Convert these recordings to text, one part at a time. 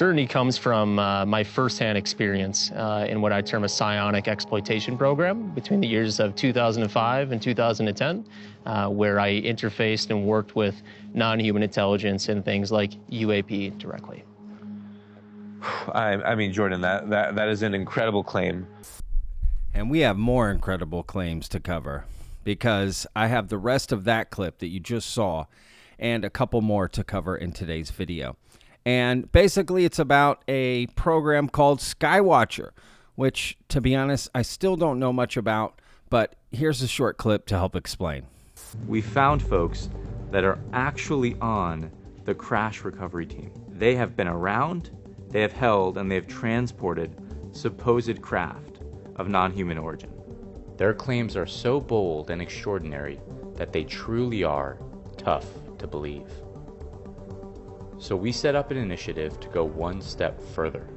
uncertainty comes from my firsthand experience in what I term a psionic exploitation program between the years of 2005 and 2010, where I interfaced and worked with non-human intelligence and things like UAP directly. I mean, Jordan, that is an incredible claim. And we have more incredible claims to cover, because I have the rest of that clip that you just saw and a couple more to cover in today's video. And basically it's about a program called Skywatcher, which, to be honest, I still don't know much about, but here's a short clip to help explain. We found folks that are actually on the crash recovery team. They have been around, they have held, and they have transported supposed craft of non-human origin. Their claims are so bold and extraordinary that they truly are tough to believe. So we set up an initiative to go one step further.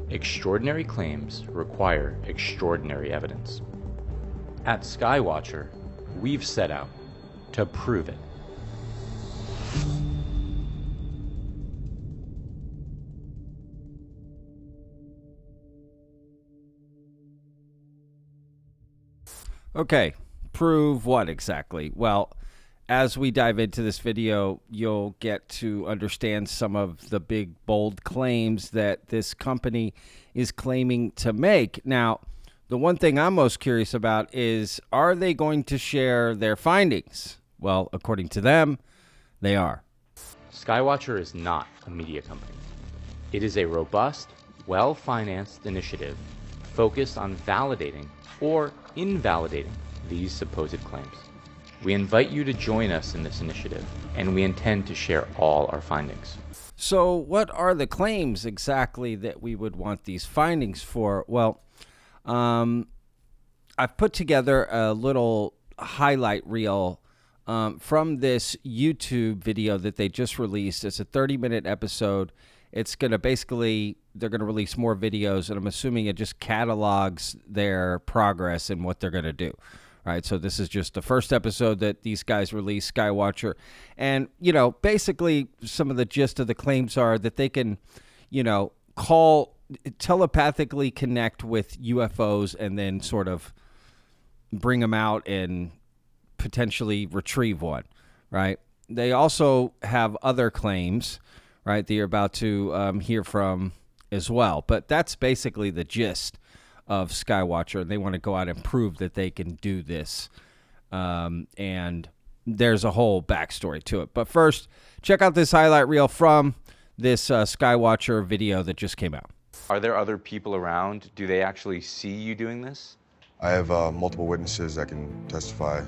Extraordinary claims require extraordinary evidence. At Skywatcher, we've set out to prove it. Okay, prove what exactly? Well, as we dive into this video, you'll get to understand some of the big, bold claims that this company is claiming to make. Now, the one thing I'm most curious about is, are they going to share their findings? Well, according to them, they are. Skywatcher is not a media company. It is a robust, well-financed initiative focused on validating or invalidating these supposed claims. We invite you to join us in this initiative, and we intend to share all our findings. So what are the claims exactly that we would want these findings for? Well, I've put together a little highlight reel from this YouTube video that they just released. It's a 30-minute episode. It's going to basically, they're going to release more videos, and I'm assuming it just catalogs their progress and what they're going to do. All right, so this is just the first episode that these guys released, Skywatcher. And, you know, basically some of the gist of the claims are that they can, you know, telepathically connect with UFOs and then sort of bring them out and potentially retrieve one, right? They also have other claims, right, that you're about to hear from as well. But that's basically the gist of Skywatcher. They want to go out and prove that they can do this. And there's a whole backstory to it. But first, check out this highlight reel from this Skywatcher video that just came out. Are there other people around? Do they actually see you doing this? I have multiple witnesses that can testify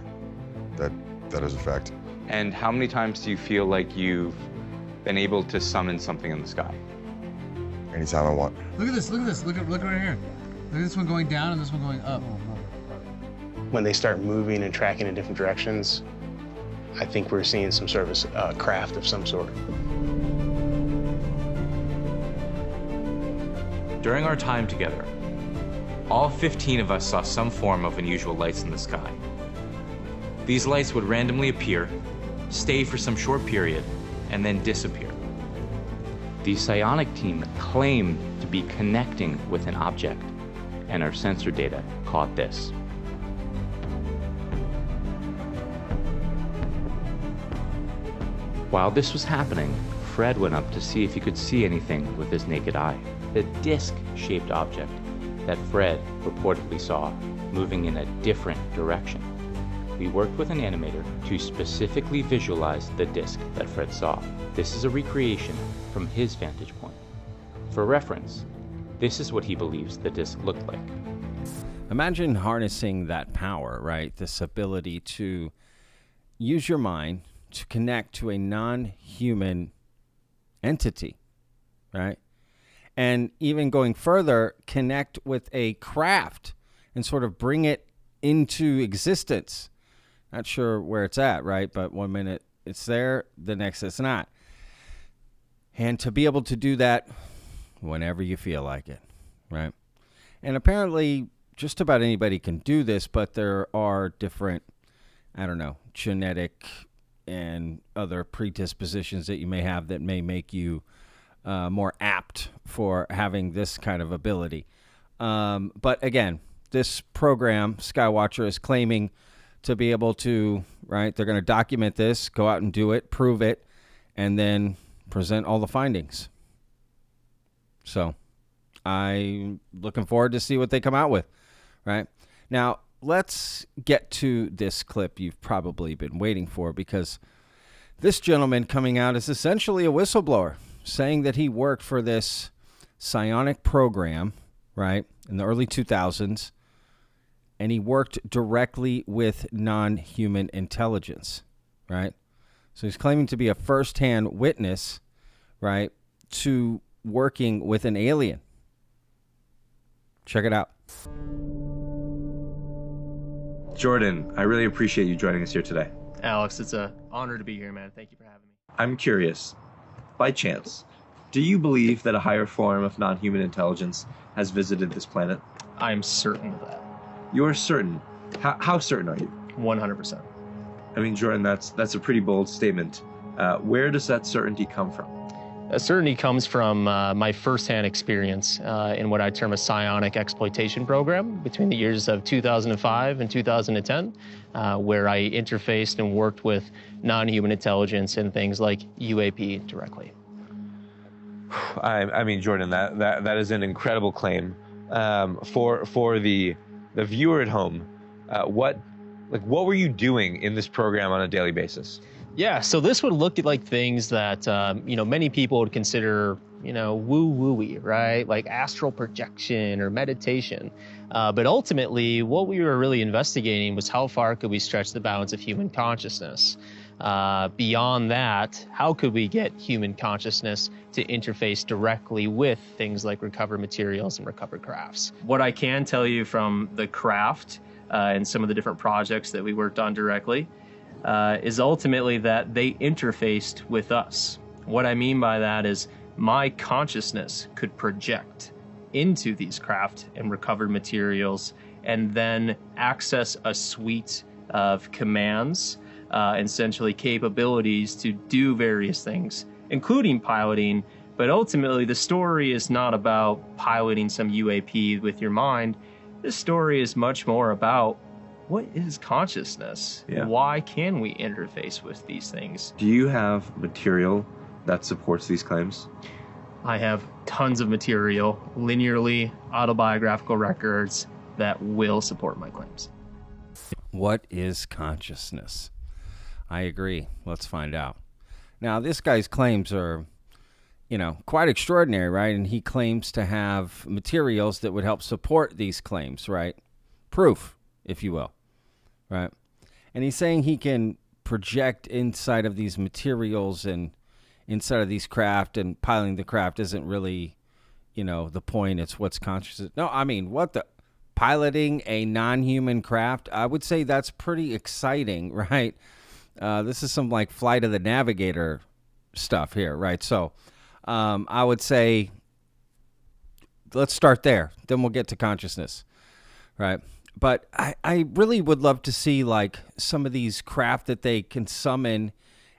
that that is a fact. And how many times do you feel like you've been able to summon something in the sky? Anytime I want. Look at this, look right here. Look at this one going down and this one going up. When they start moving and tracking in different directions, I think we're seeing some sort of craft of some sort. During our time together, all 15 of us saw some form of unusual lights in the sky. These lights would randomly appear, stay for some short period, and then disappear. The psionic team claimed to be connecting with an object, and our sensor data caught this. While this was happening, Fred went up to see if he could see anything with his naked eye. The disc-shaped object that Fred reportedly saw moving in a different direction. We worked with an animator to specifically visualize the disc that Fred saw. This is a recreation from his vantage point. For reference, this is what he believes the disc looked like. Imagine harnessing that power, right? This ability to use your mind to connect to a non-human entity, right? And even going further, connect with a craft and sort of bring it into existence. Not sure where it's at, right? But one minute it's there, the next it's not. And to be able to do that whenever you feel like it, right? And apparently just about anybody can do this, but there are different, I don't know, genetic and other predispositions that you may have that may make you more apt for having this kind of ability. But again, this program, Skywatcher, is claiming to be able to, right, they're going to document this, go out and do it, prove it, and then present all the findings. So I'm looking forward to see what they come out with, right? Now, let's get to this clip you've probably been waiting for, because this gentleman coming out is essentially a whistleblower, saying that he worked for this Psionic program, right, in the early 2000s, and he worked directly with non-human intelligence, right? So he's claiming to be a first-hand witness, right, to working with an alien. Check it out. Jordan, I really appreciate you joining us here today. Alex, it's an honor to be here, man. Thank you for having me. I'm curious, by chance, do you believe that a higher form of non-human intelligence has visited this planet? I'm certain of that. You're certain? How certain are you? 100%. I mean, Jordan, that's a pretty bold statement. Where does that certainty come from? That certainty comes from my firsthand experience in what I term a Psionic Exploitation Program between the years of 2005 and 2010, where I interfaced and worked with non-human intelligence and things like UAP directly. I mean, Jordan, that is an incredible claim. For the viewer at home, what were you doing in this program on a daily basis? Yeah, so this would look at like things that many people would consider woo-woo-y, right? Like astral projection or meditation. But ultimately, what we were really investigating was how far could we stretch the bounds of human consciousness. Beyond that, how could we get human consciousness to interface directly with things like recovered materials and recovered crafts? What I can tell you from the craft and some of the different projects that we worked on directly is ultimately that they interfaced with us. What I mean by that is my consciousness could project into these craft and recovered materials and then access a suite of commands, essentially capabilities to do various things, including piloting. But ultimately, the story is not about piloting some UAP with your mind. This story is much more about what is consciousness? Yeah. Why can we interface with these things? Do you have material that supports these claims? I have tons of material, linearly autobiographical records that will support my claims. What is consciousness? I agree. Let's find out. Now, this guy's claims are, quite extraordinary, right? And he claims to have materials that would help support these claims, right? Proof, if you will, right? And he's saying he can project inside of these materials and inside of these craft, and piloting the craft isn't really, the point. It's what's consciousness. No, I mean, what the... Piloting a non-human craft, I would say that's pretty exciting, right? This is some like Flight of the Navigator stuff here, right? So I would say let's start there. Then we'll get to consciousness, right? But I really would love to see like some of these craft that they can summon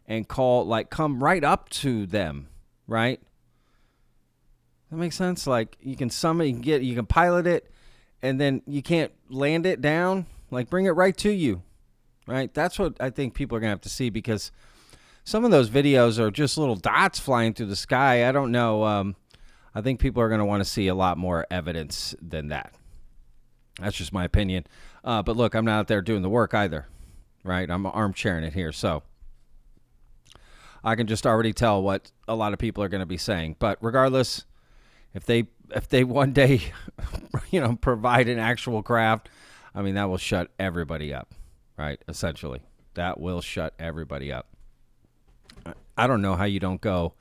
and call, like come right up to them, right? That makes sense? Like you can summon, you can pilot it, and then you can't land it down, like bring it right to you, right? That's what I think people are going to have to see, because some of those videos are just little dots flying through the sky. I don't know. I think people are going to want to see a lot more evidence than that. That's just my opinion. But look, I'm not out there doing the work either, right? I'm armchairing it here, so I can just already tell what a lot of people are going to be saying. But regardless, if they one day, provide an actual craft, I mean, that will shut everybody up, right? Essentially, that will shut everybody up. I don't know how you don't go,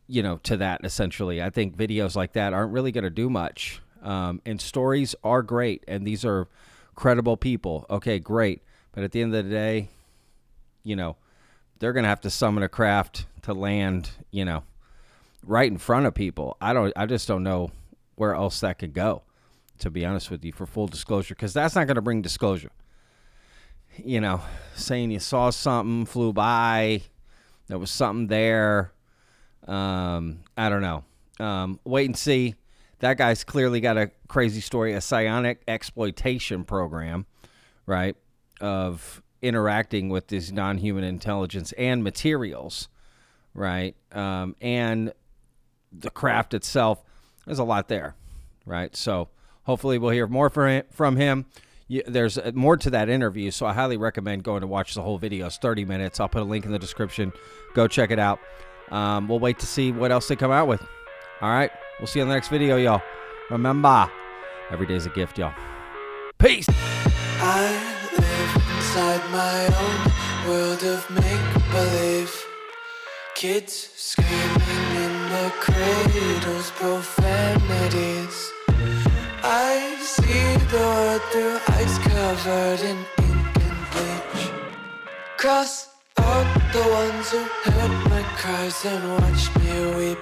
to that, essentially. I think videos like that aren't really going to do much. And stories are great, and these are credible people. Okay, great. But at the end of the day, they're going to have to summon a craft to land, right in front of people. I just don't know where else that could go, to be honest with you, for full disclosure, because that's not going to bring disclosure. Saying you saw something, flew by, there was something there. I don't know. Wait and see. That guy's clearly got a crazy story, a psionic exploitation program, right, of interacting with this non-human intelligence and materials, right, and the craft itself. There's a lot there, right? So hopefully we'll hear more from him. There's more to that interview, so I highly recommend going to watch the whole video. It's 30 minutes. I'll put a link in the description. Go check it out. We'll wait to see what else they come out with. All right, we'll see you on the next video, y'all. Remember, every day's a gift, y'all. Peace. I live inside my own world of make-believe. Kids screaming in their cradles, profanities. I see the world through ice covered in ink and bleach. Cross out the ones who heard my cries and watched me weep.